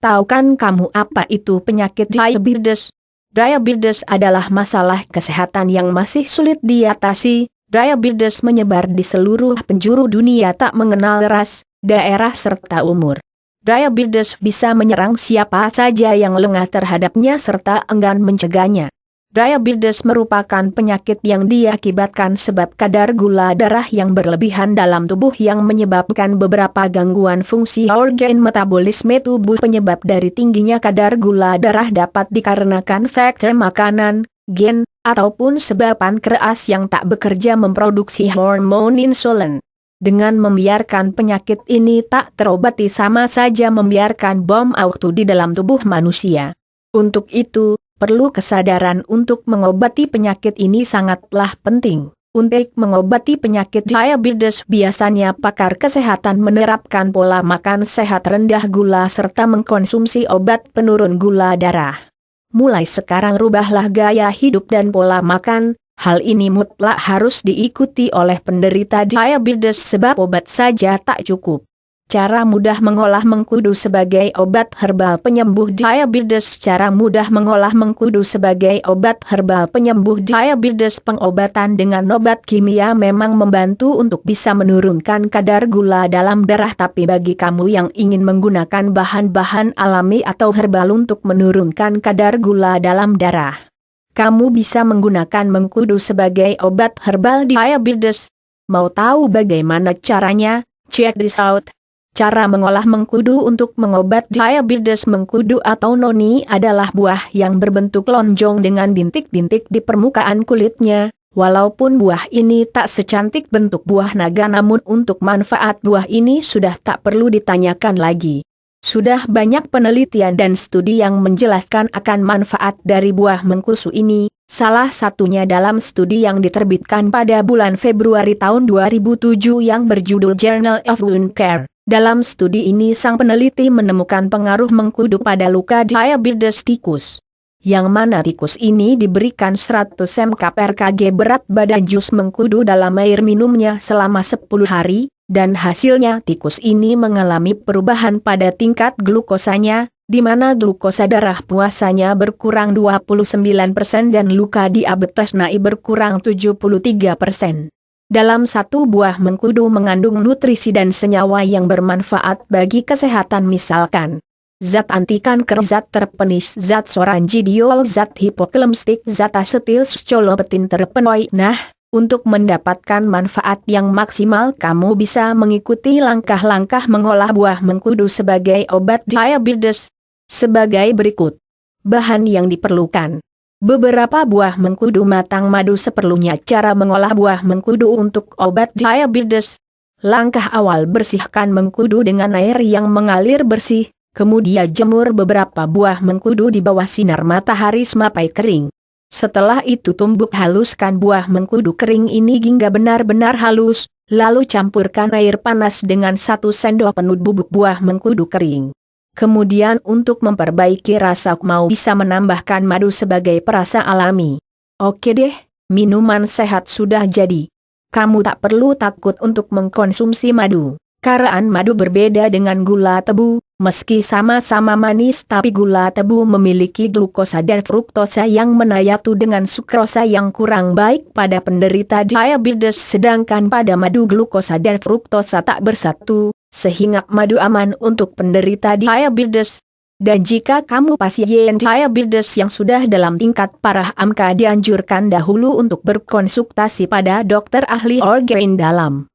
Tahu kan kamu apa itu penyakit diabetes? Diabetes adalah masalah kesehatan yang masih sulit diatasi. Diabetes menyebar di seluruh penjuru dunia tak mengenal ras, daerah serta umur. Diabetes bisa menyerang siapa saja yang lengah terhadapnya serta enggan mencegahnya. Diabetes merupakan penyakit yang diakibatkan sebab kadar gula darah yang berlebihan dalam tubuh yang menyebabkan beberapa gangguan fungsi organ metabolisme tubuh. Penyebab dari tingginya kadar gula darah dapat dikarenakan faktor makanan, gen, ataupun sebab pankreas yang tak bekerja memproduksi hormon insulin. Dengan membiarkan penyakit ini tak terobati sama saja membiarkan bom waktu di dalam tubuh manusia. Untuk itu, perlu kesadaran untuk mengobati penyakit ini sangatlah penting. Untuk mengobati penyakit diabetes biasanya pakar kesehatan menerapkan pola makan sehat rendah gula serta mengkonsumsi obat penurun gula darah. Mulai sekarang rubahlah gaya hidup dan pola makan. Hal ini mutlak harus diikuti oleh penderita diabetes sebab obat saja tak cukup. Cara mudah mengolah mengkudu sebagai obat herbal penyembuh diabetes. Cara mudah mengolah mengkudu sebagai obat herbal penyembuh diabetes. Pengobatan dengan obat kimia memang membantu untuk bisa menurunkan kadar gula dalam darah, tapi bagi kamu yang ingin menggunakan bahan-bahan alami atau herbal untuk menurunkan kadar gula dalam darah, kamu bisa menggunakan mengkudu sebagai obat herbal diabetes. Mau tahu bagaimana caranya? Check this out. Cara mengolah mengkudu untuk mengobat diabetes. Mengkudu atau noni adalah buah yang berbentuk lonjong dengan bintik-bintik di permukaan kulitnya. Walaupun buah ini tak secantik bentuk buah naga, namun untuk manfaat buah ini sudah tak perlu ditanyakan lagi. Sudah banyak penelitian dan studi yang menjelaskan akan manfaat dari buah mengkudu ini. Salah satunya dalam studi yang diterbitkan pada bulan Februari tahun 2007 yang berjudul Journal of Wound Care. Dalam studi ini sang peneliti menemukan pengaruh mengkudu pada luka diabetes tikus. Yang mana tikus ini diberikan 100 mg/kg berat badan jus mengkudu dalam air minumnya selama 10 hari, dan hasilnya tikus ini mengalami perubahan pada tingkat glukosanya, di mana glukosa darah puasanya berkurang 29% dan luka diabetes naik berkurang 73%. Dalam satu buah mengkudu mengandung nutrisi dan senyawa yang bermanfaat bagi kesehatan, misalkan zat anti kanker, zat terpenis, zat sorangidiol, zat hipoklemstik, zat asetil scolopetin terpenoid. Nah, untuk mendapatkan manfaat yang maksimal kamu bisa mengikuti langkah-langkah mengolah buah mengkudu sebagai obat diabetes sebagai berikut. Bahan yang diperlukan: beberapa buah mengkudu matang, madu seperlunya. Cara mengolah buah mengkudu untuk obat diabetes. Langkah awal: bersihkan mengkudu dengan air yang mengalir bersih, kemudian jemur beberapa buah mengkudu di bawah sinar matahari sampai kering. Setelah itu tumbuk haluskan buah mengkudu kering ini hingga benar-benar halus, lalu campurkan air panas dengan 1 sendok penuh bubuk buah mengkudu kering. Kemudian untuk memperbaiki rasa mau bisa menambahkan madu sebagai perasa alami. Oke deh, minuman sehat sudah jadi. Kamu tak perlu takut untuk mengkonsumsi madu. Karena madu berbeda dengan gula tebu, meski sama-sama manis tapi gula tebu memiliki glukosa dan fruktosa yang menyatu dengan sukrosa yang kurang baik pada penderita diabetes, sedangkan pada madu glukosa dan fruktosa tak bersatu, sehingga madu aman untuk penderita diabetes. Dan jika kamu pasien diabetes yang sudah dalam tingkat parah, maka dianjurkan dahulu untuk berkonsultasi pada dokter ahli organ dalam.